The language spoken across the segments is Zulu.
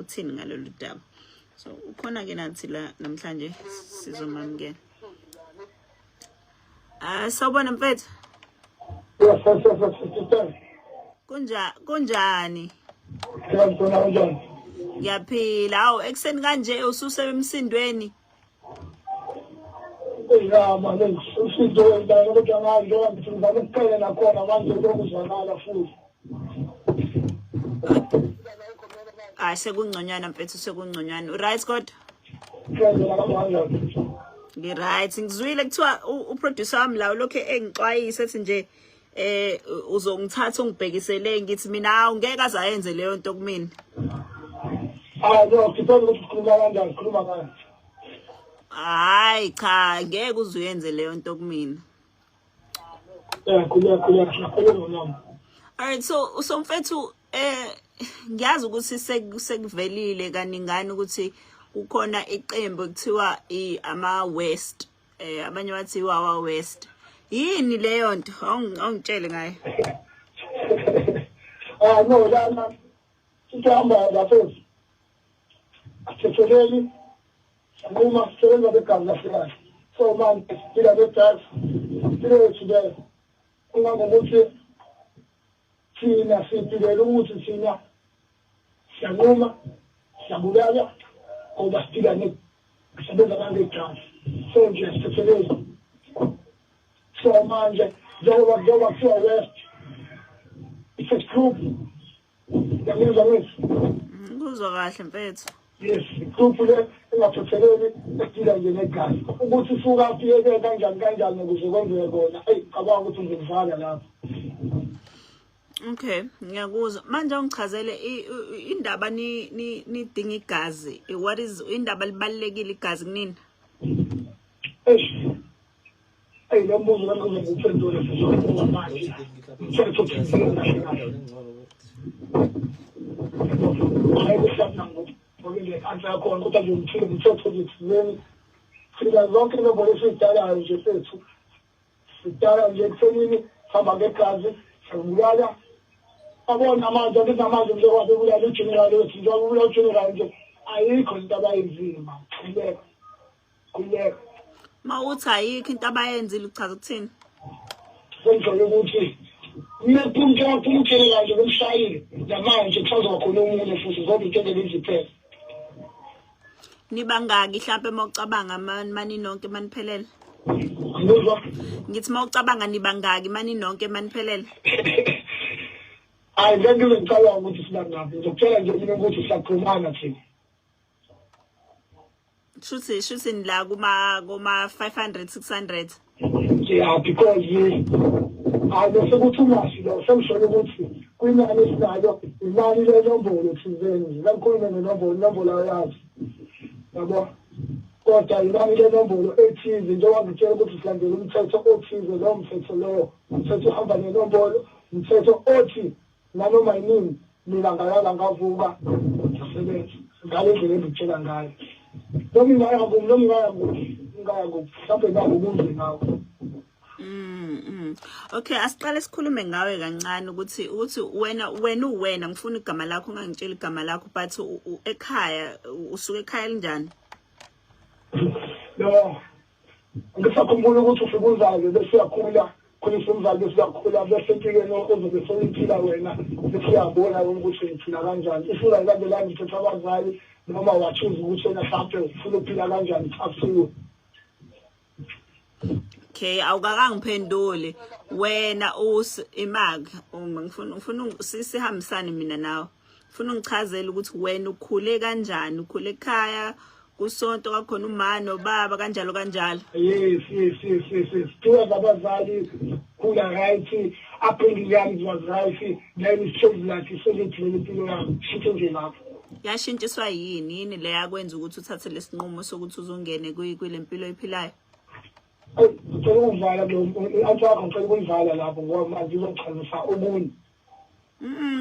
ukuthini ngalolu daba. So ukhona ke nathi la namhlanje sizomamukela. Sawubona mfethu. Yes. Kunjani? Kanjani? Ngiyaphila. Hawu ekseni kanje ususe emsindweni. Ya manje usizo la kodwa manje ngizama ukuphela nakhona manje lokuzwakala futhi. Sekungconywana mfethu sekungconywana. Right kodwa? Ngiyela kanjani? Ngi-right. Ngizwile kuthiwa uproducer wami la lokho engixwayisa ethi nje uzongithatha ungibhekisele ngithi mina ungeke azayenze leyo nto kumina. No, ngithanda ukuthi ukhuluma kanjani, khuluma kanjani. Hayi cha, ngeke uzuyenze leyo nto kumina. Khuluma. Alright, so mfethu ngiyazi ukuthi sekuvelile kaningana ukuthi kukhona iqembu kuthiwa ama West abanye bathi wawa West. Yini leyo nto? Awungitshele ngayo. No, lana sihamba lapho. Asetheleli uma sisebenza begazi lahlekahle. So manje sila begazi sile ungangokuthi thina siphilela ukuthi thina siyanquma siyabulala ngoba siphila sisebenza ngegazi. So nje sitheleli. So manje njengoba kuthiwa West it's a group. Yangizwa manje. Kuzwa kahle mfethu. Yes, group le engaphotheleli esidila nje negazi. Ukuthi usuka phiyeke kanjani ukuze kwenzeke kona. Cabanga ukuthi ngizvala lapho. Okay, ngiyakuzwa. Manje ungichazele indaba nidinga igazi. What is indaba libalekile igazi kunini? Lo mbuzo ngizokuphendula sizokubona manje. Ngoba answer khona kodwa nje ngithile ngithethe ukuthi sila zonke inombolo esiyidalayo nje sethu sidala nje ekuthenini hamba ngegazi siyabulala abona amanje nginamanje nje kwabulala ugeneral wethu nje wabulala ugeneral nje ayikho into abayenzile khuleka Mawuthi ayikho into abayenzile uchaza ukuthini? Senjalo ukuthi nepunto ugeneral nje kumshayile namanje kusazoba khona umuntu futhi ngoba into engeziphela. Nibangaki mhlawumbe mawucabanga mani nonke maniphelele? Ngizwa ngithi mawucabanga nibangaki mani nonke maniphelele? Hayi ngeke ngicabanga ukuthi sinangaphi ngizokutshela nje mina ukuthi siyaxhumana thina. Shuthi nila kuma 500 600. Yeah, because ayesekuthi umasi lo semshona ukuthi kwinani esinayo imali lenombolo thizeni lakhona nenombolo yazo. Yabo kodwa imali lenombolo ethize njengoba ngitshela ukuthi silandela umthetho othize lo mthetho lo umthetho uhamba nenombolo umthetho othi nanoma yini mina ngavuka ngisebenza ngale ndlela engitshela ngayo. Okay, asiqale sikhulume ngawe kancane ukuthi wena ngifuna igama lakho ungangitshela igama lakho but ekhaya usuke ekhaya linjani? No. Ngisakhumbula ukuthi ufike uzayo bese uyakhula khulisa umzali bese uyakhula bese impilweni ozobe soyiphila wena bese uyabona ukuthi uphila kanjani. Ifuna ilandela imithetho abazali noma wachuza ukuthi wena mhlawumbe ufuna ukuphila kanjani akusiwe. Okay, awukangiphendule wena imag ngifuna sihambisane mina nawe. Ufuna ungichazele ukuthi wena ukhule kanjani, ukhule ekhaya kusonto kwakhona umama nobaba kanjalo. Yes. Tuwa abazali kula right, upbringing yami was right, then it's so like solid impilo yami shithe nje lapho. Yashintshiswa yini le yakwenza ukuthi uthathe lesinqumo sokuthi uzongene kwilempilo ephilayo? Ngicela ukuvala ngicela ukuvala lapho ngoba manje uzochazisa omunye.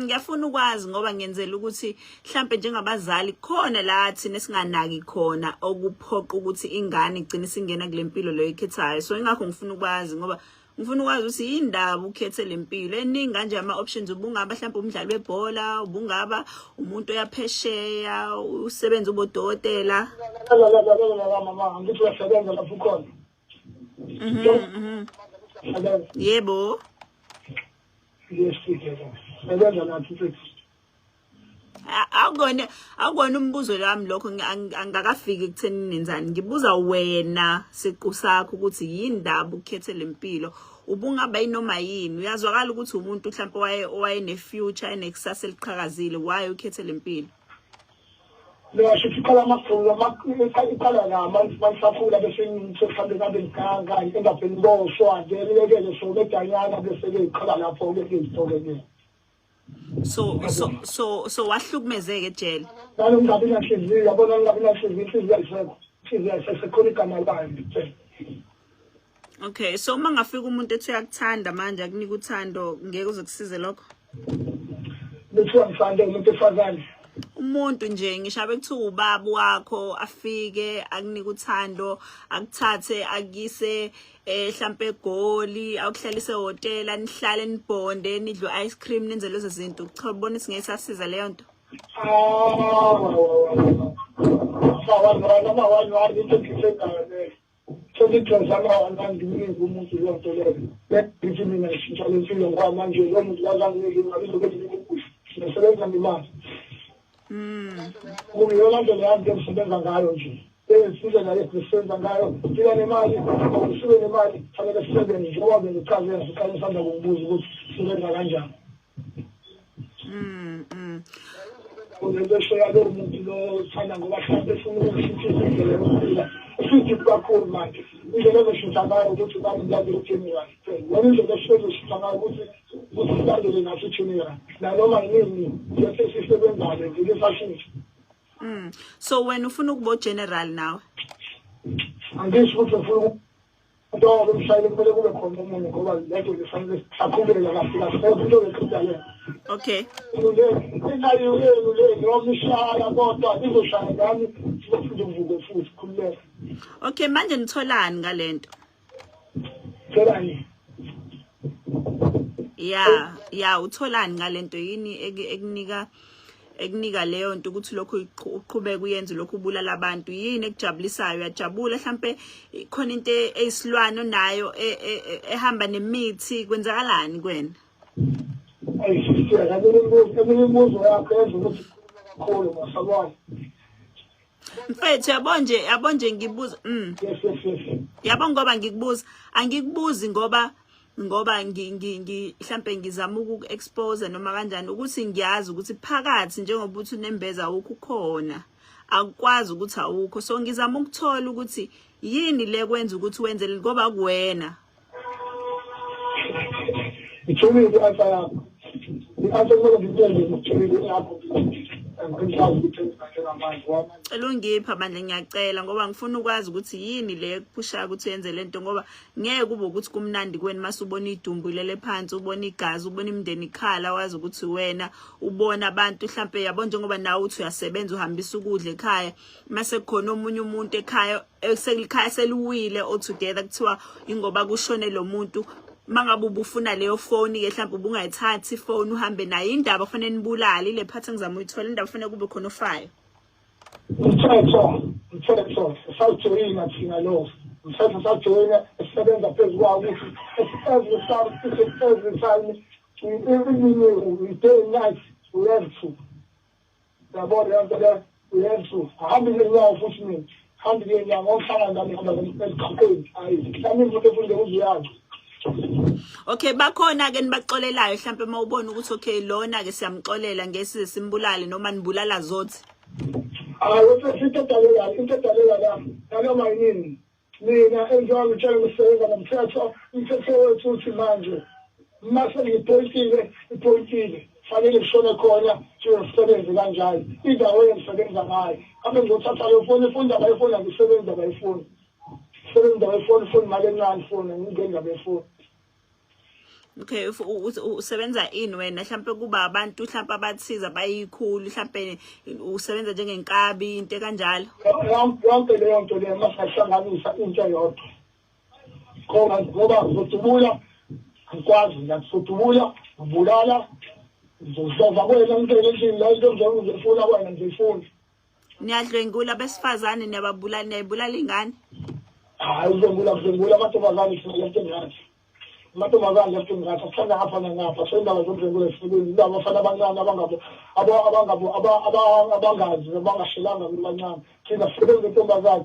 Ngiyafuna ukwazi ngoba ngiyenzela ukuthi mhlambe njengabazali khona la thina singanaki khona okuphoqa ukuthi ingane igcine singena kulempilo leyo ekhethayo. So ingakho ngifuna ukwazi ngoba ngifuna ukwazi ukuthi yindaba ukhethe lempilo eningi kanje ama options ubungaba mhlawumbe umdlali webhola ubungaba umuntu oyaphesheya usebenza ubodokotela la mama ngithi uyasebenza lapho ukhona yebo yes sebenza lapho futhi akubona umbuzo lami lokho angakafiki ekutheni nenzani ngibuza wena siqu sakho ukuthi yindaba ukhethe lempilo ubungaba inoma yini uyazwakala ukuthi umuntu mhlawumbe owaye future enekusasa eliqhakazile why ukhethe lempilo Ngisho iqala amakhulu iqala la mangisakhula bese ngithola ngabe ngikanga engapheli ngoshwa nje lekele so bedanyana bese iqala lapho ke ngizitokeke so wahlukumezeke ejele nalo ngabe nahliziyo yabona ngabe nahliziyo isekhona igama layo okay so uma ngafika umuntu ethi uyakuthanda manje akunika uthando ngeke uzokusize lokho bethiwa ngithanda umuntu efazane umuntu nje ngishabe kuthiwa ubaba wakho afike akunika uthando akuthathe akise mhlambe egoli akuhlalise ehotela nihlale nibonde nidlo ice cream nenze lezo zinto uchabona isingeyisasiza leyo nto Uyona nje leyo nto esisebenza ngayo nje size naye sisebenza ngayo sika nemali usuke nemali fanele sisebenze njengoba bengichaze sikhanye isandla ngokubuza ukuthi sisebenza kanjani Ubesho yalo umuntu lo thanda ngoba mhlawumbe ufuna ukushintshisa indlela yokuphila futhi kakhulu manje indlela ezoshintsha ngayo ukuthi bani mlando uthini wena indlela ezoshintsha ngayo ukuthi ulandele naso uthini la noma yini yethe sisebenzayo ngeke sashintsha so when ufuna ukuba general nawe angisho ukuthi ufuna Ndoba umshayeli kumele kube khona umuntu ngoba lento lefanele siqhubeke kahle kahle into lekhudala okay inayo yenu le nomshaya kodwa izoshaya ngami sifunda uvuko futhi khululeka okay manje nitholani ngalento tholani ya utholani ngalento yini ekunika leyo nto ukuthi lokho uqhubeka uyenze lokho ubulala abantu yini ekujabulisayo uyajabula mhlambe khona into eyisilwane nayo ehamba nemithi kwenzakalani kwena ayisisiya imibuzo yakho yenza ukuthi khulu masabona mfethu yabonje ngibuza yes yabo ngoba ngikubuza angikubuzi ngoba mhlambe ngizama ukuexpose noma kanjani ukuthi ngiyazi ukuthi phakathi njengoba uthi unembeza ukukhona akukwazi ukuthi awukho so ngizama ukuthola ukuthi yini le kwenza ukuthi wenze ngoba kuwena ithumile i-answer yakho i-answer kumele ngitshele ngithumile yakho Elungipha manje ngiyacela ngoba ngifuna ukwazi ukuthi yini le ekuphusha ukuthi yenze lento ngoba ngeke kube ukuthi kumnandi kweni masubona idumbu lele phansi ubona igazi ubona imndeni ikhala wazi ukuthi wena ubona abantu mhlambe yabo njengoba nawe uthi uyasebenza uhambisa ukudla ekhaya mase khona omunye umuntu ekhaya eselikhaya seluwile all together kuthiwa ingoba kushone lo muntu mangabe ubufuna leyo phone ke mhlawumbe ubungayithathi phone uhambe nayo indaba kufanele nibulale ile phatha ngizama uyithola indaba kufanele kube khona ofayo Mthetho sajoyina thina lo mthetho sajoyina esebenza phezulu kwawo ukuthi every time we day night we have to we have to ahambe nyawo futhi mina hambe nyawo ngomhlanga ngami hamba ngesiqhaqeni ayi sami ukuthi funde uziyazi Okay bakhona ke nibaxolelayo mhlambe mawubona ukuthi okay lona ke siyamxolela ngesize simbulale noma nibulala zothi into dalela noma yini mina enjoy ngitshela umsebenzi nomthetho umthetho wethu uthi manje mase ngipointile fanele kushone khona siyosebenza kanjalo indawo yengisebenza ngayo abe ngizothatha le phone abayifuna ngisebenza abayifuna phone mali encane phone ngingena before Okay usebenza ini wena mhlambe kuba abantu mhlambe abathiza bayikhulu mhlambe usebenza njengenkabi into kanjalo yonke leyo nto le masihlanganisa into yodwa ngoba ngizodubula angikwazi ngiyasudubula ngibulala ngizova kwena ngicela endlini la into njengoba ngifuna wena ngifuna Niyadlwengula besifazane niyababulala niyayibulala ingane. hayi uzongula amantombazane sinento ngathi amantombazane lento ngathi athanda ngapha nangapha sendaba zomdlengula esifundeni laba abafana abancane abangazi abangashelanga abancane thina sisebenza intombazane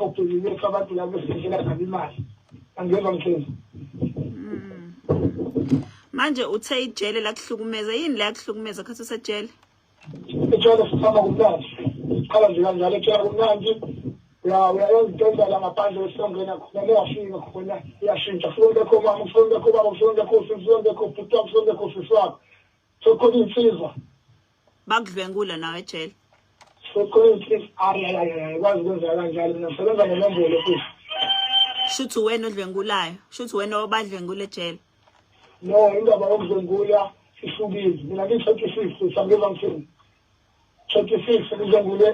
obhekile abantu labo besindlela ngabe imali angiyeva mthembu Manje uthe ijele la kuhlukumeza yini la kuhlukumeza khathi usejele? ejele sithama kumnandi qala nje kanjalo ejele kumnandi uyayenza la ngaphandle esongena khona leyafika khona iyashintsha sonke kho mama sonke kho baba sonke kho sonke kho bhuti sonke kho siswakho sokhona insizwa Bakudlwengula nawe ejele. sokhona insizwa ayi kwazi ukwenza kanjalo mina ngisebenza ngenombolo futhi Shuthi wena odlwengulayo, shuthi wena obadlwengula ejele. no indaba yokudlwengula ihlukile mina ngi-36 sangeza ngithini 36 ngizengule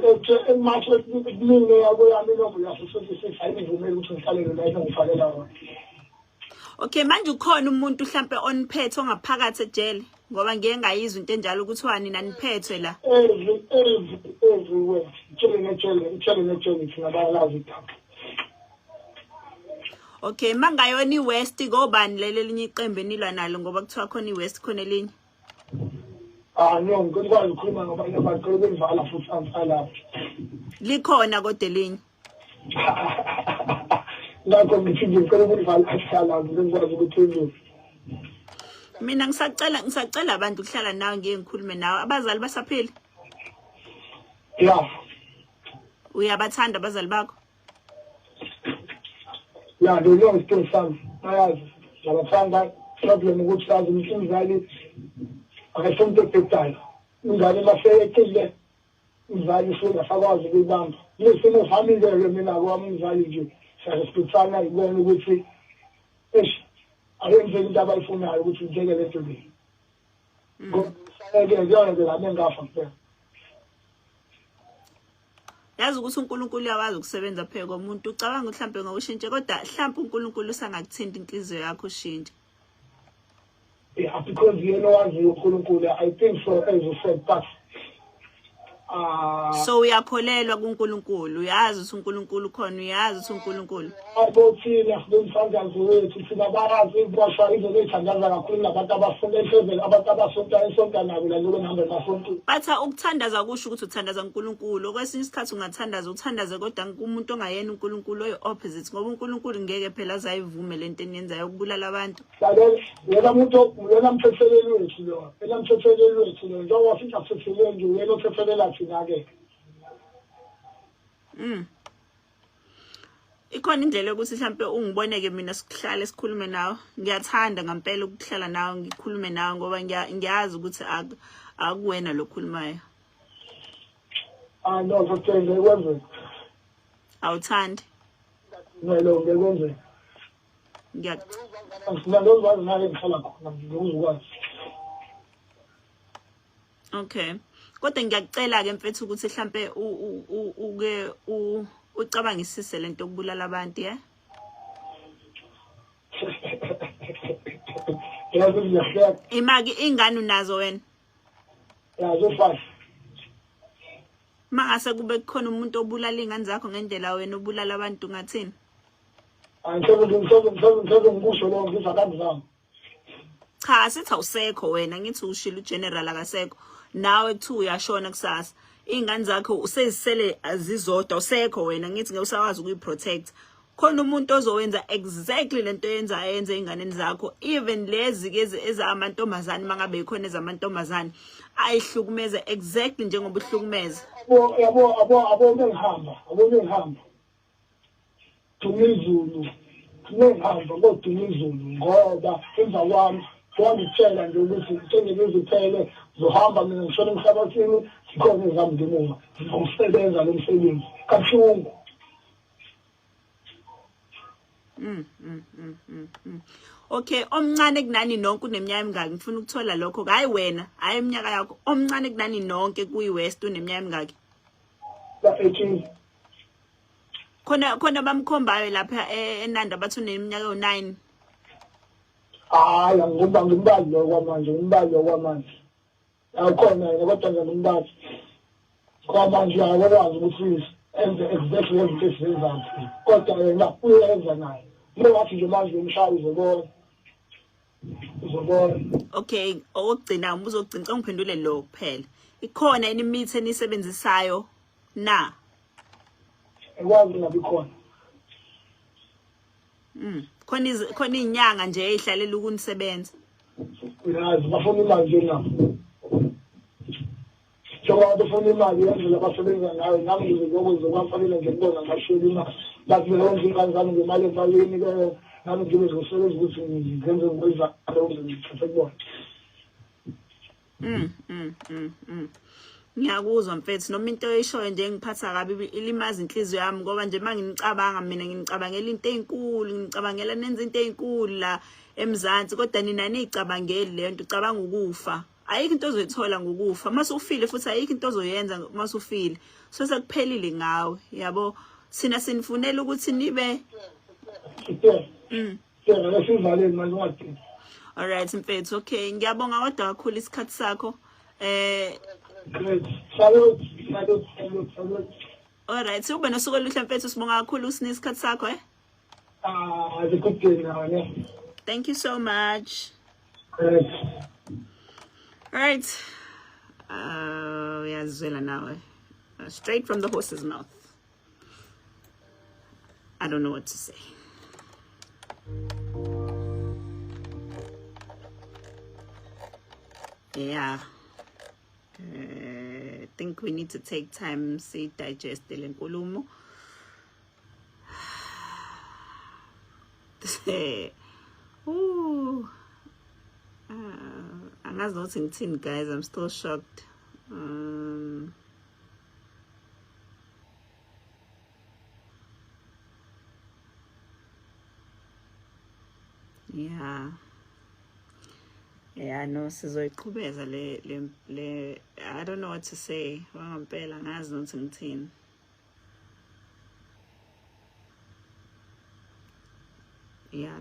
eMarch ekumine yabo yami inombolo yaso 26 ayivumeli ukuthi ngihlalele la engifakela wona. Okay manje ukhona umuntu mhlambe oniphethe ongaphakathi ejele ngoba ngeke ngayizwa into enjalo ukuthi wani naniphethwe la. Everywhere itshele nejele thina bayalazi idaba. Okay mangayona iWest ngobani leli linye iqembu enilwa nalo ngoba kuthiwa khona iWest khona elinye. No ngikwazi ukukhuluma ngoba abantu bengivala futhi angisalapha. Likhona kodwa elinye. Ngakho ngithi ngicela ukuvala asihlala ngikwazi ukuthi Mina ngisacela abantu ukuhlala nawe ngeke ngikhulume nawe abazali basaphila. Yeah. Uyabathanda abazali bakho? Yeah, they know still some. Ngabathanda problem ukuthi yazi umzali akasonto petali. Umzali maseyekile umzali ufuna sakwazi ukubamba. Lesimo family mina kwami umzali nje siyasipitsana ibona ukuthi ayenze into abayifunayo ukuthi ngeke lento le. Ngoba yona ngeke ngafa kuphela. Yazi ukuthi uNkulunkulu uyawazi ukusebenza phela komuntu ucabanga mhlambe ngawushintshe kodwa mhlambe uNkulunkulu usangakuthinta inhliziyo yakho ushintshe. Yeah, because you know as uNkulunkulu I think so as you said but so uyakholelwa kuNkulunkulu uyazi ukuthi uNkulunkulu khona uyazi ukuthi uNkulunkulu abothina bomfangazi wethu thina barazi ibosha izinto ezithandaza kakhulu nabantu abafunda ehlezweni abantu abasonta nabo la kulo namba basonto batha ukuthandaza kusho ukuthi uthandaza uNkulunkulu kwesinye isikhathi uthandaze kodwa umuntu ongayena uNkulunkulu oyi opposite ngoba uNkulunkulu ngeke phela azayivume lento eniyenzayo ukubulala abantu yena mthetheleli wethu lo njengoba ufika kuthethelele nje yena uthethelela thina ke Ikhona indlela ukuthi mhlambe ungiboneke mina sihlale sikhulume nawe ngiyathanda ngempela ukuhlala nawe ngikhulume nawe ngoba ngiyazi ukuthi akuwena lokhulumayo no ngithenge kwenze awuthandi no ngekwenze ngiyakwazi naye ngihlala khona ngizokwazi Okay kodwa ngiyakucela ke mfethu ukuthi mhlambe uke ucabangisise lento okubulala abantu ya Imaki ingane unazo wena yazo 5 Mangase kube khona umuntu obulala ingane zakho ngendlela wena obulala abantu ngathini Ngizokwenza ngikusho lo ngizwa kanjani Cha sithi awusekho wena ngithi ushilo general akasekho nawe kuthi uyashona kusasa ingane zakho usezisele azizodwa usekho wena ngithi ngeke usakwazi ukuyiprotect khona umuntu ozowenza exactly lento yenze inganeni zakho even lezi ke ezamantombazane mangabe ikhona ezamantombazane ayihlukumeza exactly njengoba uhlukumeza abo ngihamba Dumizulu ngoba emva kwami wangitshela nje ukuthi ngeke zohamba mina ngishona emhlabathini sikhona izami ngemuva ngomsebenza lo msebenzi kabuhlungu Okay omncane kunani nonke uneminyaka emingaki ngifuna ukuthola lokho hayi wena hayi iminyaka yakho omncane kunani nonke kuyiWest uneminyaka emingaki la 18 khona bamkhombayo lapha eNanda bathi uneminyaka yo9 hayi ngoba ngimbali lo kwamanje ngimbali lo kwamanje awukhona yena kodwa nje ngimbali kwamanje akwazi ukuthi enze exactly izinto ezenzayo kodwa yena uyenza naye wathi nje manje umshaya uzobona. Okay, okugcina umbuzo ogcina ngiphendule lo kuphela. Ikhona imithi enisebenzisayo na? Ekwazi ngabe khona. Khona inyanga nje ezihlalela ukunisebenza. Uyazi bafuna imali nje na. Njengoba bafuna imali yendlela abasebenza ngayo nami ngizokwenza kwafanele nje ngibona ngashela imali. Bathi benza ingane zami ngemali evalweni ke nami ngizosebenza ukuthi ngenze ngikwenza leyo ngichithe kubona. Ngiyakuzwa mfethu noma into eyishoyo nje ngiphatha kabi ilimaza inhliziyo yami ngoba nje mangicabanga mina ngicabangela into ezinkulu ngicabangela nenza into ezinkulu la eMzansi kodwa nina niyicabangeli leyo nto ucabanga ukufa ayikho into ozoyithola ngokufa mase ufile futhi ayikho into ozoyenza mase ufile so sekuphelile ngawe yabo sina sinifunela ukuthi nibe Yena sivaleni manje ungathi. Alright mfethu okay ngiyabonga kodwa kakhulu isikhathi sakho Great. Salute. Alright ube nosuku oluhle mfethu sibonga kakhulu usine isikhathi sakho It's a good day now, yeah. Thank you so much. Great. Alright. Yazwela nawe. Straight from the horse's mouth. I don't know what to say. Yeah. I think we need to take time to digest the lenkulumo. Ooh. Angazi nokuthi ngithini guys, I'm still shocked. Yeah, no, sizoyiqhubeza le I don't know what to say. Wangampela angazi nokuthi ngithini. Yeah.